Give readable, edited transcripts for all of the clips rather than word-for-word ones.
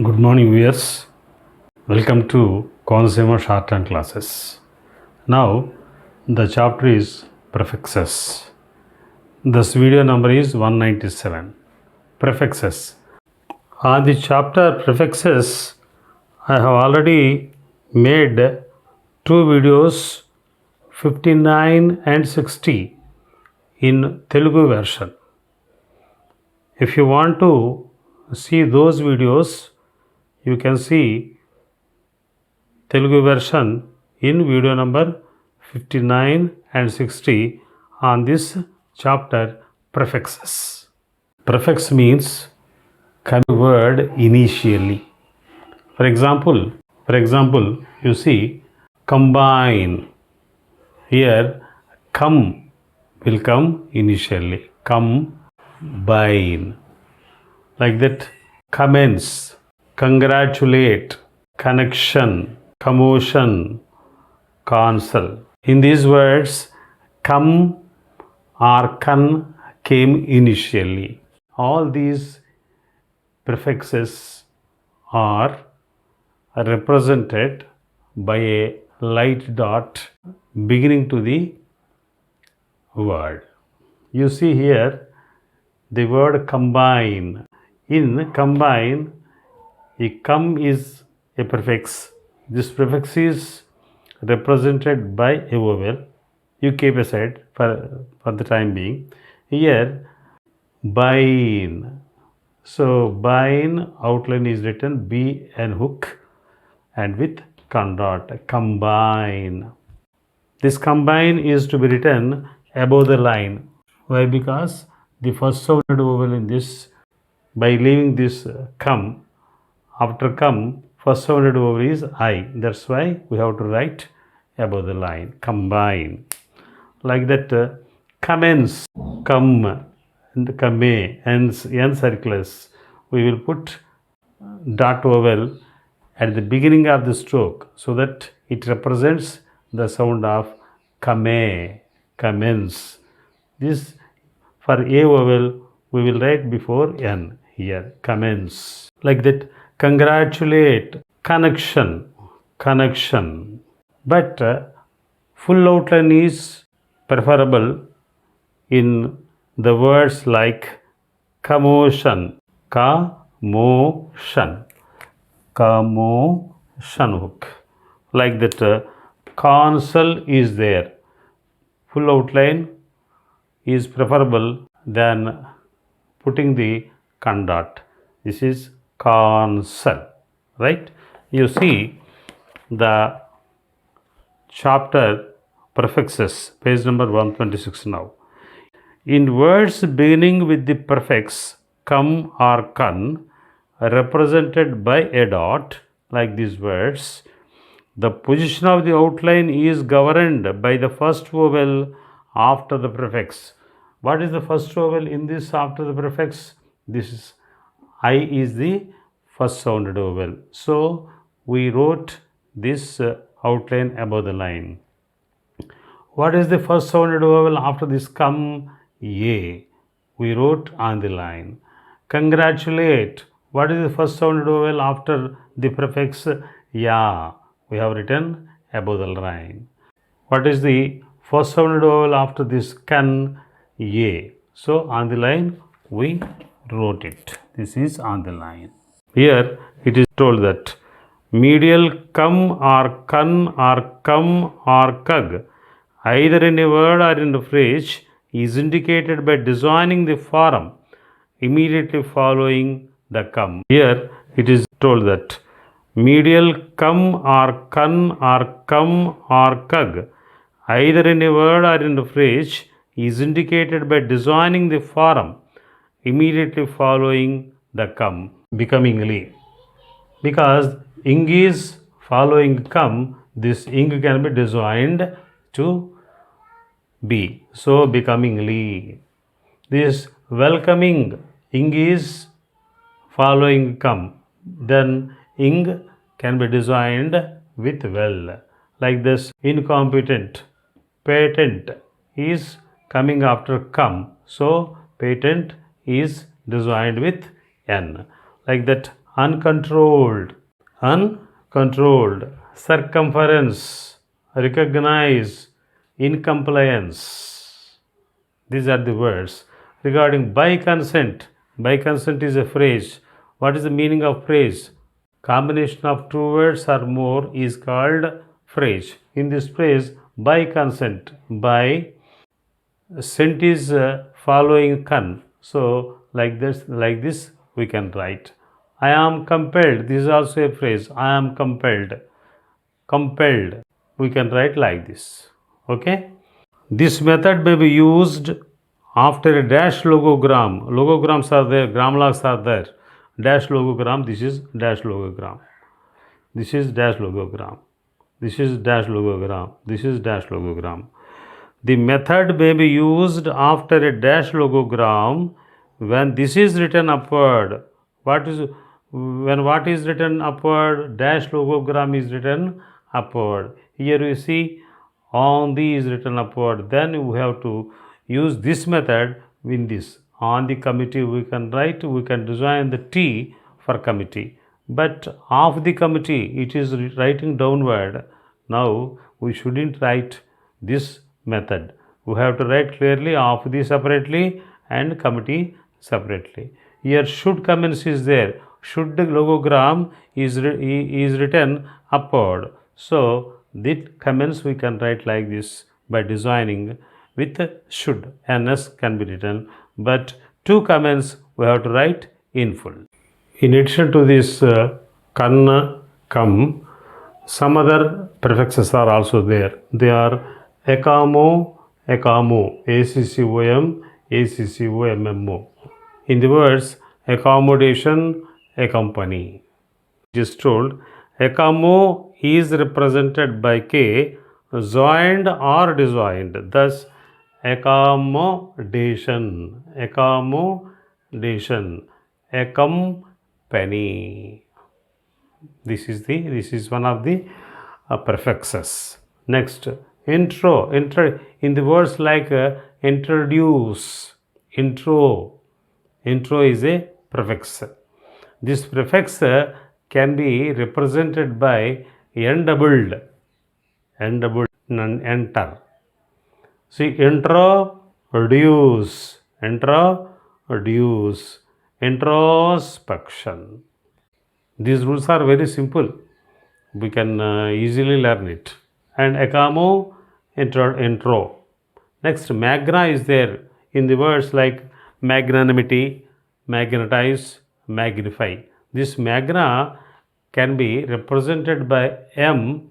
Good morning, viewers. Welcome to Consumer Shorthand classes. Now, the chapter is Prefixes. This video number is 197. Prefixes. On the chapter Prefixes, I have already made two videos, 59 and 60, in Telugu version. If you want to see those videos, you can see Telugu version in video number 59 and 60 on this chapter Prefixes. Prefix means coming word initially. For example, you see combine. Here come will come initially. Combine. Like that, commence, congratulate, connection, commotion, counsel. In these words, come or can came initially. All these prefixes are represented by a light dot beginning to the word. You see here the word combine. In combine, a come is a prefix. This prefix is represented by a vowel. You keep aside for the time being. Here, bine. So, bine outline is written B and hook and with dot. Combine. This combine is to be written above the line. Why? Because the first sounded vowel in this, by leaving this come, after come, first sounded vowel is I. That's why we have to write above the line. Combine. Like that, commence, come, and come, n circles. We will put dot vowel at the beginning of the stroke so that it represents the sound of come, commence. This for a vowel we will write before n here, commence. Like that, congratulate, connection. But full outline is preferable in the words like commotion, commotion hook. Like that, counsel is there. Full outline is preferable than putting the dot. This is counsel, right? You see the chapter Prefixes, page number 126 now. In words beginning with the prefix come or can, represented by a dot, like these words, the position of the outline is governed by the first vowel after the prefix. What is the first vowel in this after the prefix? This is I is the first sounded vowel. So we wrote this outline above the line. What is the first sounded vowel after this come? A. We wrote on the line. Congratulate. What is the first sounded vowel after the prefix? Ya. We have written above the line. What is the first sounded vowel after this can? A. So on the line we wrote it. This is on the line. Here it is told that medial come or can or come or kag, either in a word or in a phrase, is indicated by disjoining the form immediately following the come. Here it is told that medial come or can or come or kag, either in a word or in a phrase, is indicated by disjoining the form immediately following the come, becomingly. Because ing is following come, this ing can be disjoined to be. So becomingly. This welcoming ing is following come. Then ing can be disjoined with well. Like this, incompetent, patent is coming after come. So patent is disjoined with n. Like that, uncontrolled, uncontrolled, circumference, recognize, incompliance. These are the words. Regarding by consent, by consent is a phrase. What is the meaning of phrase? Combination of two words or more is called phrase. In this phrase, by consent, by sent is following con. So like this we can write. I am compelled. This is also a phrase. I am compelled. Compelled. We can write like this. Okay. This method may be used after a dash logogram. Logograms are there. Gram logs are there. Dash logogram. This is dash logogram. This is dash logogram. This is dash logogram. This is dash logogram. The method may be used after a dash logogram when this is written upward. When what is written upward? Dash logogram is written upward. Here you see on the is written upward. Then you have to use this method in this. On the committee we can write, we can design the T for committee. But of the committee it is writing downward. Now we shouldn't write this method. We have to write clearly of the separately and committee separately. Here should commence is there. Should the logogram is written upward. So the commence we can write like this by designing with should. NS can be written, but two comments we have to write in full. In addition to this kan, come, some other prefixes are also there. They are ekamo, ekamo, ACCOM, ACCOMMO. In the words accommodation, accompany. It is told ekamo is represented by K, joined or disjoined. Thus, accommodation, accommodation, accompany. This is one of the prefixes. Next, intro. In the words like introduce, intro is a prefix. This prefix can be represented by n doubled, enter. See, introduce, introspection. These rules are very simple. We can easily learn it. And ekamo, intro. Next, magna is there in the words like magnanimity, magnetize, magnify. This magna can be represented by M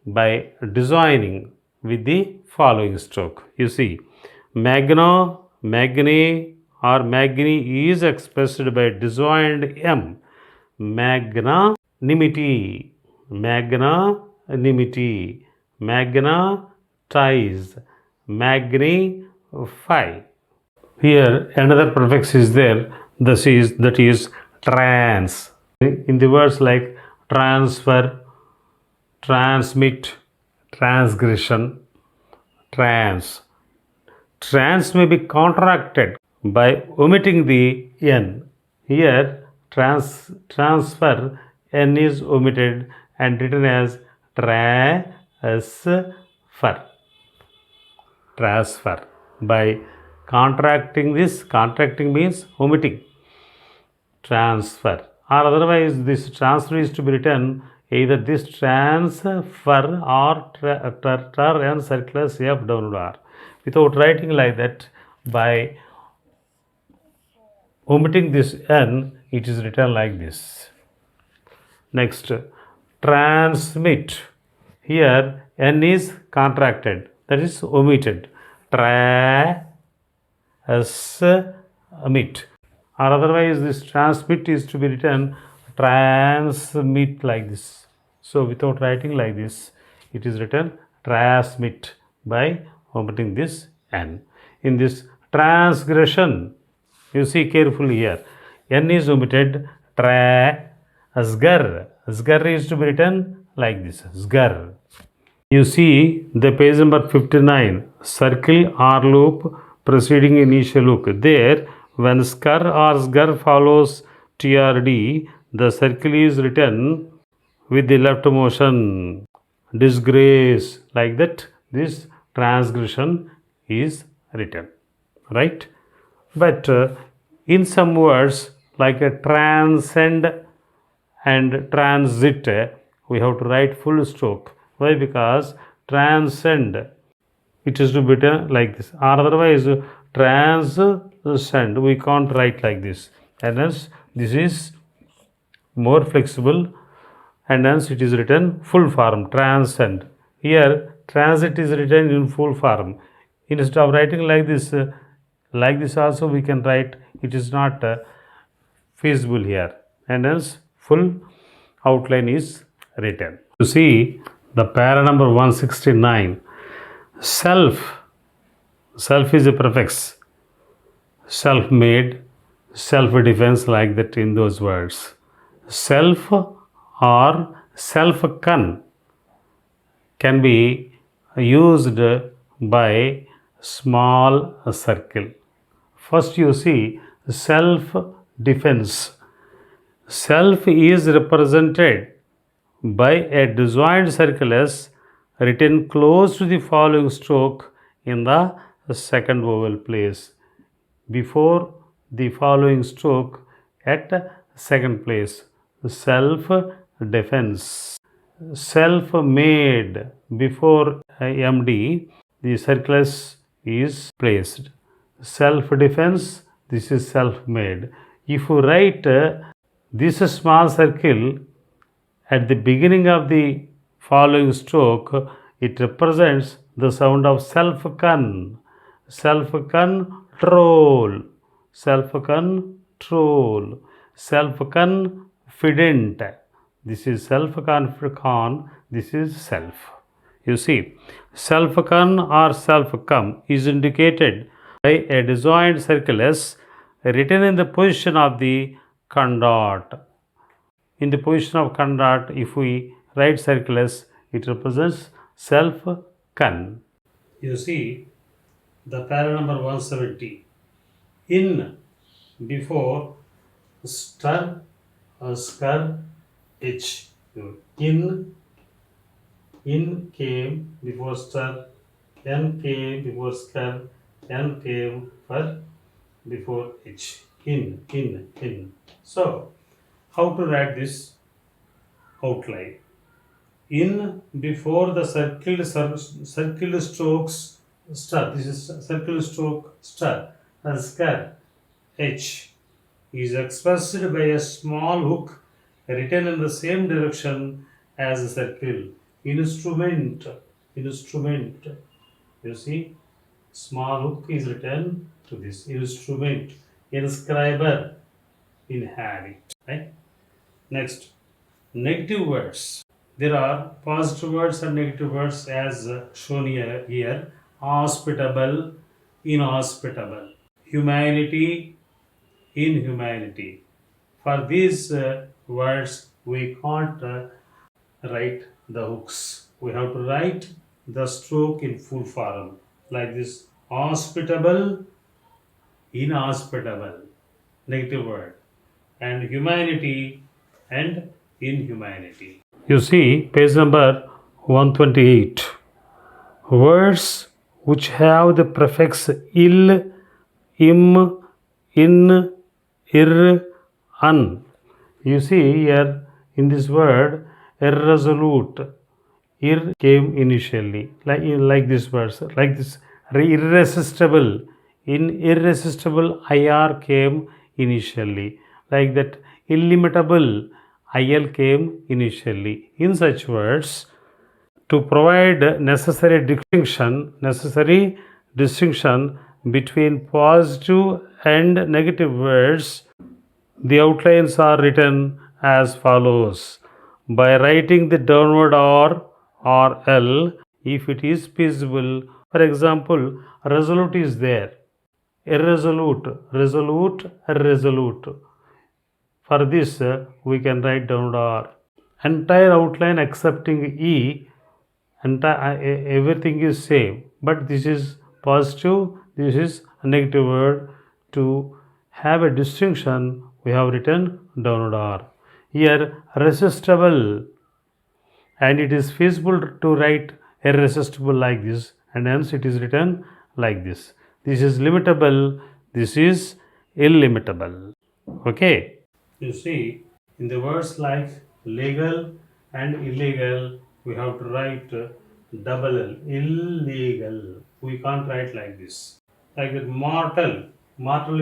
by disjoining with the following stroke. You see, magna, magni or magni is expressed by disjoined M. Magnanimity, magnanimity, magnetize, magnify. Here another prefix is there, that is trans. In the words like transfer, transmit, transgression, trans. Trans may be contracted by omitting the N. Here transfer, N is omitted and written as transfer. Transfer. By contracting this, contracting means omitting. Transfer. Or otherwise this transfer is to be written either this transfer or and circular F downward R. Without writing like that, by omitting this N, it is written like this. Next, transmit. Here N is contracted, that is omitted. Transmit. Or otherwise this transmit is to be written transmit like this. So without writing like this, it is written transmit by omitting this N. In this transgression, you see carefully here, N is omitted, asgar. Asgar is to be written like this, asgar. You see the page number 59, circle or loop preceding initial hook. There, when skr or sgar follows TRD, the circle is written with the left motion. Disgrace, like that, this transgression is written, right? But in some words, like a transcend and transit, we have to write full stroke. Why? Because transcend, it is to be written like this, or otherwise transcend, we can't write like this, and hence this is more flexible, and hence it is written full form transcend. Here transit is written in full form. Instead of writing like this also we can write, it is not feasible here, and hence full outline is written. You see the para number 169, self. Self is a prefix, self made, self defense, like that in those words. Self or self can be used by small circle. First you see self defense. Self is represented by a disjoint circle S written close to the following stroke in the second vowel place, before the following stroke at second place. Self defense. Self made, before MD the circle S is placed. Self defense, this is self made. If you write this small circle at the beginning of the following stroke, it represents the sound of self-con, self-control, self-control, self-confident. This is self-con, this is self. You see, self-con or self-come is indicated by a disjoint circle S written in the position of the con dot. In the position of con dot, if we write circle S, it represents self con. You see the para number 170. In, before stir, skr, h. In came before stir, n came before skr, n came for before h. In. So, how to write this outline? In, before the circled strokes stir, this is circle stroke stir, and skr, h, is expressed by a small hook written in the same direction as the circle. Instrument, you see, small hook is written to this instrument. Inscriber, inhabit, right? Next, negative words. There are positive words and negative words as shown here. Hospitable, inhospitable. Humanity, inhumanity. For these words, we can't write the hooks. We have to write the stroke in full form, like this: hospitable, inhospitable, negative word, and humanity and inhumanity. You see page number 128. Words which have the prefix il, im, in, ir, un. You see here in this word irresolute, ir came initially, like this verse, like this. Irresistible, in irresistible, ir came initially, like that. Illimitable, il came initially. In such words, to provide necessary distinction between positive and negative words, the outlines are written as follows: by writing the downward or L if it is feasible. For example, resolute is there, irresolute, resolute, irresolute. For this, we can write downward R. Entire outline excepting E, everything is same, but this is positive, this is a negative word. To have a distinction, we have written downward R. here resistible, and it is feasible to write irresistible like this, and hence it is written like this. This is limitable, this is illimitable. Okay, you see, in the words like legal and illegal, we have to write double L. Illegal, we can't write like this. Like that, mortal, mortal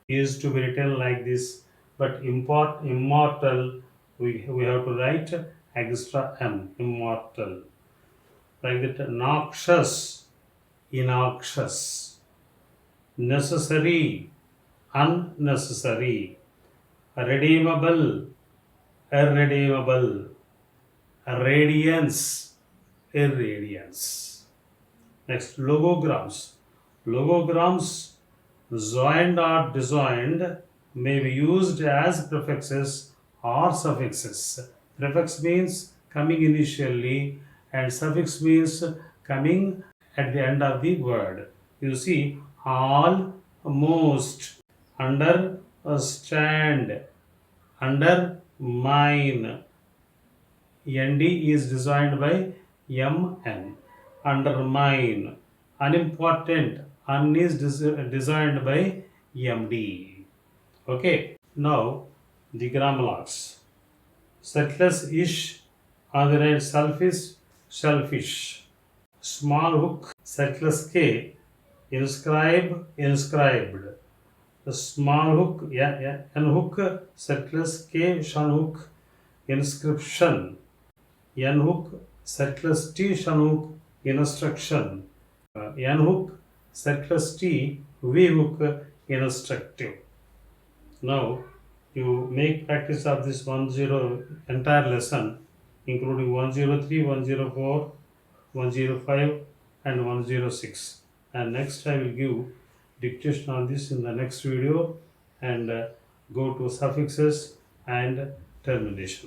is to be written like this, but immortal, we have to write extra m, immortal. Like that, noxious, innoxious, necessary, unnecessary, redeemable, irredeemable, radiance, irradiance. Next, logograms. Logograms, joined or disjoined, may be used as prefixes or suffixes. Prefix means coming initially, and suffix means coming at the end of the word. You see, all, most, under, stand, under, mine. ND is designed by MN. Undermine. Unimportant. Un is designed by MD. Okay. Now the grammar laws. Setless ish. On the right, selfish, selfish. Small hook. Setless K. Inscribe, inscribed. The small hook, N hook, setless K, shan hook, inscription. N hook, circlus T, shan hook, instruction. N hook, circlus T, V hook, instructive. Now, you make practice of this 10 entire lesson, including 103, 104, 105, and 106. And next I will give dictation on this in the next video, and go to suffixes and terminations.